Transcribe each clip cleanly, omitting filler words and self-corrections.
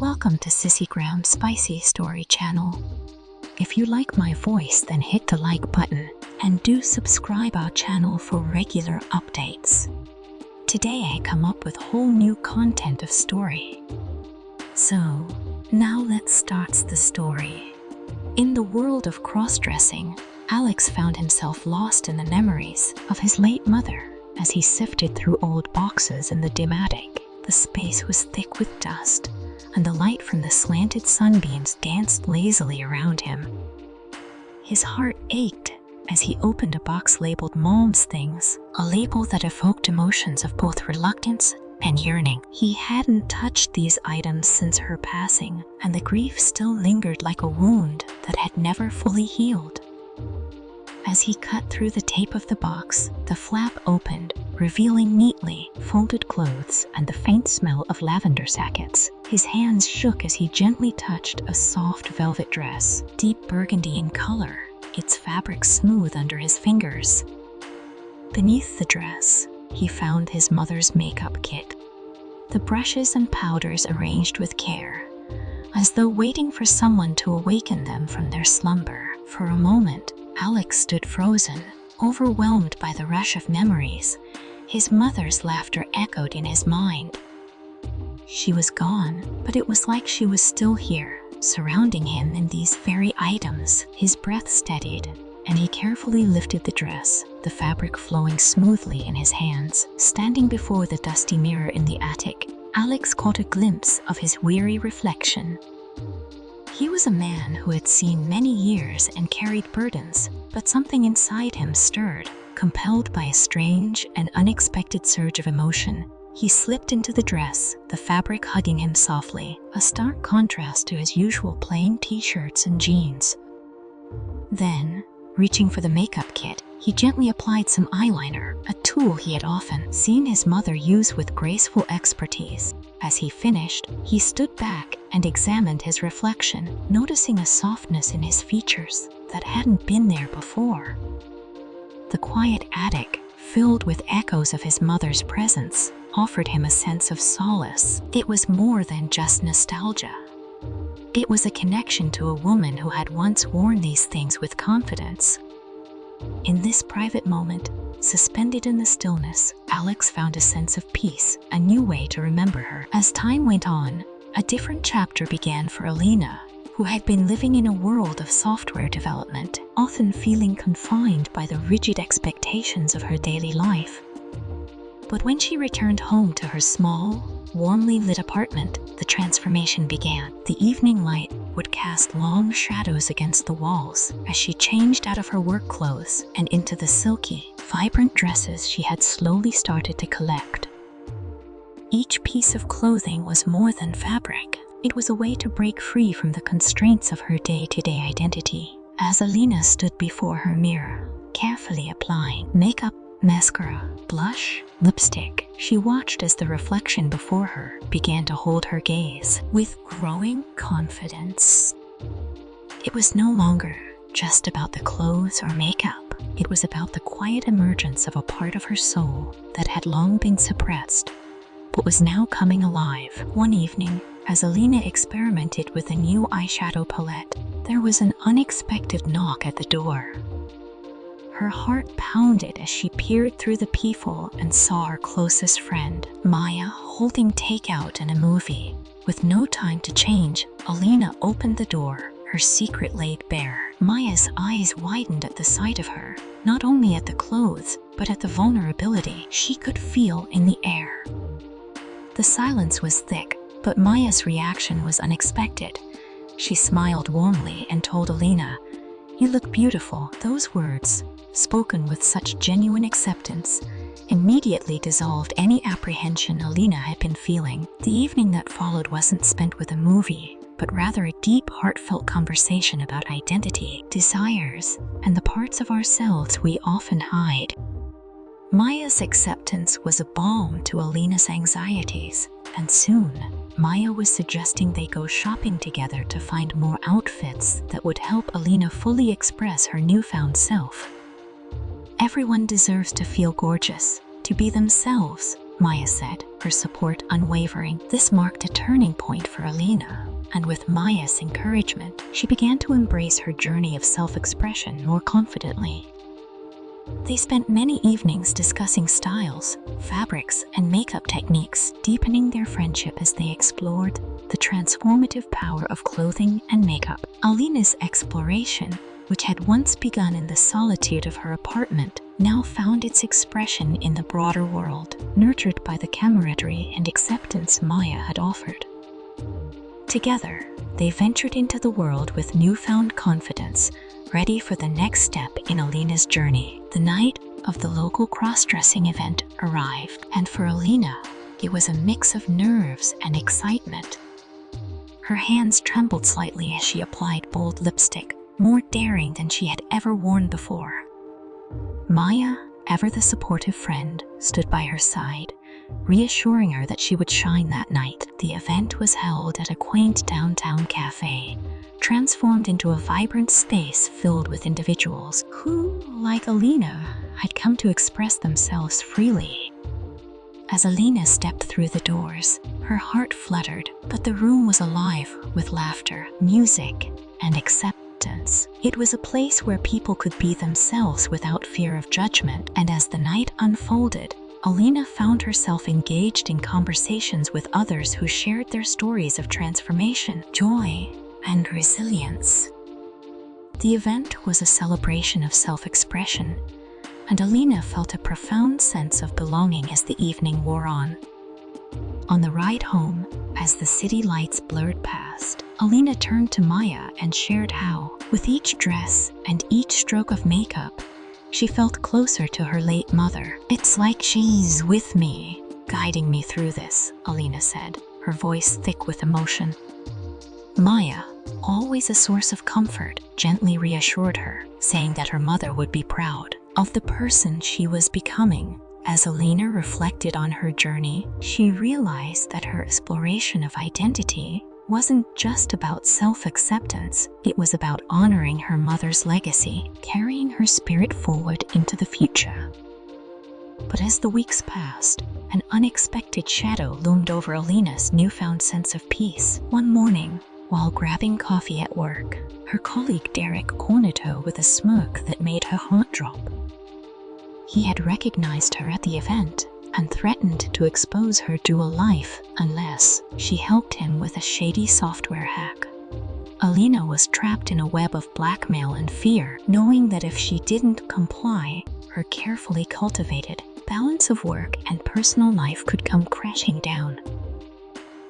Welcome to Sissygram Spicy Story channel. If you like my voice, then hit the like button and do subscribe our channel for regular updates. Today I come up with whole new content of story. So, now let's start the story. In the world of cross-dressing, Alex found himself lost in the memories of his late mother as he sifted through old boxes in the dim attic. The space was thick with dust, and the light from the slanted sunbeams danced lazily around him. His heart ached as he opened a box labeled Mom's Things, a label that evoked emotions of both reluctance and yearning. He hadn't touched these items since her passing, and the grief still lingered like a wound that had never fully healed. As he cut through the tape of the box, the flap opened, revealing neatly folded clothes and the faint smell of lavender sackets. His hands shook as he gently touched a soft velvet dress, deep burgundy in color, its fabric smooth under his fingers. Beneath the dress, he found his mother's makeup kit, the brushes and powders arranged with care, as though waiting for someone to awaken them from their slumber. For a moment, Alex stood frozen, overwhelmed by the rush of memories. His mother's laughter echoed in his mind. She was gone, but it was like she was still here, surrounding him in these very items. His breath steadied, and he carefully lifted the dress, the fabric flowing smoothly in his hands. Standing before the dusty mirror in the attic, Alex caught a glimpse of his weary reflection. He was a man who had seen many years and carried burdens, but something inside him stirred. Compelled by a strange and unexpected surge of emotion, he slipped into the dress, the fabric hugging him softly, a stark contrast to his usual plain t-shirts and jeans. Then, reaching for the makeup kit, he gently applied some eyeliner, a tool he had often seen his mother use with graceful expertise. As he finished, he stood back and examined his reflection, noticing a softness in his features that hadn't been there before. The quiet attic, filled with echoes of his mother's presence, offered him a sense of solace. It was more than just nostalgia. It was a connection to a woman who had once worn these things with confidence. In this private moment, suspended in the stillness, Alex found a sense of peace, a new way to remember her. As time went on, a different chapter began for Alina, who had been living in a world of software development, often feeling confined by the rigid expectations of her daily life. But when she returned home to her small, warmly lit apartment, the transformation began. The evening light would cast long shadows against the walls as she changed out of her work clothes and into the silky, vibrant dresses she had slowly started to collect. Each piece of clothing was more than fabric. It was a way to break free from the constraints of her day-to-day identity. As Alina stood before her mirror, carefully applying makeup, mascara, blush, lipstick, she watched as the reflection before her began to hold her gaze with growing confidence. It was no longer just about the clothes or makeup. It was about the quiet emergence of a part of her soul that had long been suppressed, but was now coming alive. One evening, as Alina experimented with a new eyeshadow palette, there was an unexpected knock at the door. Her heart pounded as she peered through the peephole and saw her closest friend, Maya, holding takeout and a movie. With no time to change, Alina opened the door, her secret laid bare. Maya's eyes widened at the sight of her, not only at the clothes, but at the vulnerability she could feel in the air. The silence was thick, but Maya's reaction was unexpected. She smiled warmly and told Alina, "You look beautiful." Those words, spoken with such genuine acceptance, immediately dissolved any apprehension Alina had been feeling. The evening that followed wasn't spent with a movie, but rather a deep, heartfelt conversation about identity, desires, and the parts of ourselves we often hide. Maya's acceptance was a balm to Alina's anxieties, and soon, Maya was suggesting they go shopping together to find more outfits that would help Alina fully express her newfound self. Everyone deserves to feel gorgeous, to be themselves, Maya said, her support unwavering. This marked a turning point for Alina, and with Maya's encouragement, she began to embrace her journey of self-expression more confidently. They spent many evenings discussing styles, fabrics, and makeup techniques, deepening their friendship as they explored the transformative power of clothing and makeup. Alina's exploration, which had once begun in the solitude of her apartment, now found its expression in the broader world, nurtured by the camaraderie and acceptance Maya had offered. Together, they ventured into the world with newfound confidence, ready for the next step in Alina's journey. The night of the local cross-dressing event arrived, and for Alina, it was a mix of nerves and excitement. Her hands trembled slightly as she applied bold lipstick, more daring than she had ever worn before. Maya, ever the supportive friend, stood by her side, reassuring her that she would shine that night. The event was held at a quaint downtown cafe, transformed into a vibrant space filled with individuals who, like Alina, had come to express themselves freely. As Alina stepped through the doors, her heart fluttered, but the room was alive with laughter, music, and acceptance. It was a place where people could be themselves without fear of judgment, and as the night unfolded, Alina found herself engaged in conversations with others who shared their stories of transformation, joy, and resilience. The event was a celebration of self-expression, and Alina felt a profound sense of belonging as the evening wore on. On the ride home, as the city lights blurred past, Alina turned to Maya and shared how, with each dress and each stroke of makeup, she felt closer to her late mother. "It's like she's with me, guiding me through this," Alina said, her voice thick with emotion. Maya, always a source of comfort, gently reassured her, saying that her mother would be proud of the person she was becoming. As Alina reflected on her journey, she realized that her exploration of identity wasn't just about self-acceptance, it was about honoring her mother's legacy, carrying her spirit forward into the future. But as the weeks passed, an unexpected shadow loomed over Alina's newfound sense of peace. One morning, while grabbing coffee at work, her colleague Derek cornered her with a smirk that made her heart drop. He had recognized her at the event and threatened to expose her dual life unless she helped him with a shady software hack. Alina was trapped in a web of blackmail and fear, knowing that if she didn't comply, her carefully cultivated balance of work and personal life could come crashing down.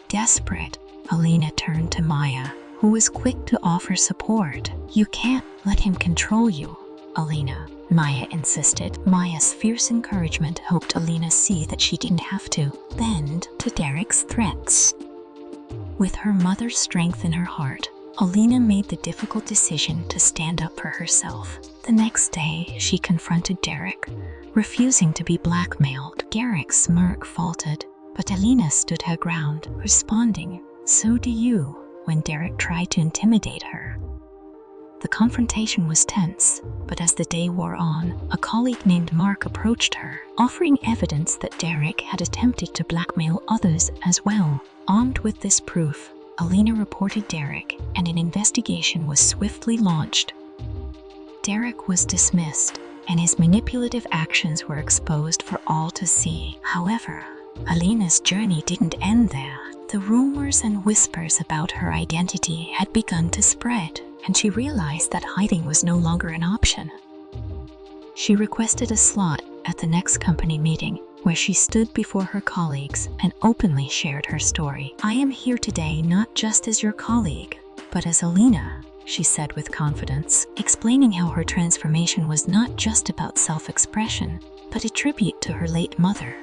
Desperate, Alina turned to Maya, who was quick to offer support. "You can't let him control you, Alina," Maya insisted. Maya's fierce encouragement helped Alina see that she didn't have to bend to Derek's threats. With her mother's strength in her heart, Alina made the difficult decision to stand up for herself. The next day, she confronted Derek, refusing to be blackmailed. Derek's smirk faltered, but Alina stood her ground, responding, "So do you," when Derek tried to intimidate her. The confrontation was tense, but as the day wore on, a colleague named Mark approached her, offering evidence that Derek had attempted to blackmail others as well. Armed with this proof, Alina reported Derek, and an investigation was swiftly launched. Derek was dismissed, and his manipulative actions were exposed for all to see. However, Alina's journey didn't end there. The rumors and whispers about her identity had begun to spread, and she realized that hiding was no longer an option. She requested a slot at the next company meeting, where she stood before her colleagues and openly shared her story. "I am here today not just as your colleague, but as Alina," she said with confidence, explaining how her transformation was not just about self-expression, but a tribute to her late mother.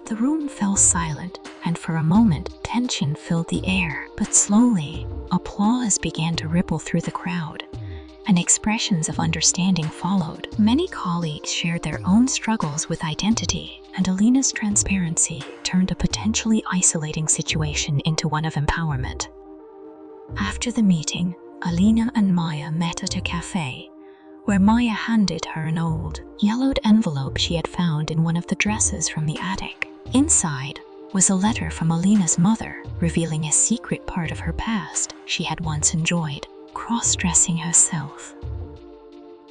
The room fell silent, and for a moment, tension filled the air. But slowly, applause began to ripple through the crowd, and expressions of understanding followed. Many colleagues shared their own struggles with identity, and Alina's transparency turned a potentially isolating situation into one of empowerment. After the meeting, Alina and Maya met at a cafe, where Maya handed her an old, yellowed envelope she had found in one of the dresses from the attic. Inside was a letter from Alina's mother, revealing a secret part of her past she had once enjoyed, cross-dressing herself.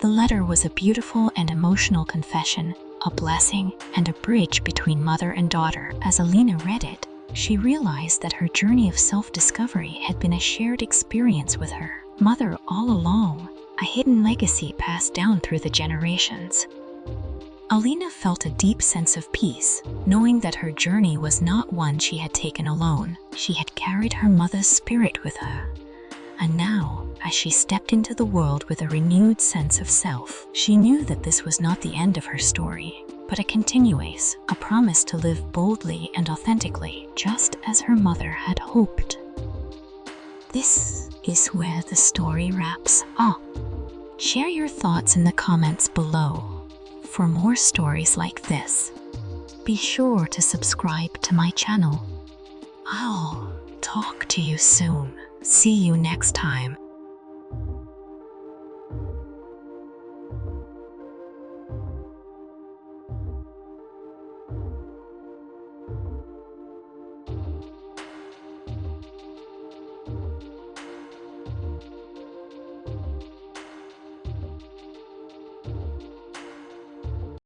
The letter was a beautiful and emotional confession, a blessing and a bridge between mother and daughter. As Alina read it, she realized that her journey of self-discovery had been a shared experience with her mother all along, a hidden legacy passed down through the generations. Alina felt a deep sense of peace, knowing that her journey was not one she had taken alone. She had carried her mother's spirit with her. And now, as she stepped into the world with a renewed sense of self, she knew that this was not the end of her story, but a continuation, a promise to live boldly and authentically, just as her mother had hoped. This is where the story wraps up. Share your thoughts in the comments below. For more stories like this, be sure to subscribe to my channel. I'll talk to you soon. See you next time.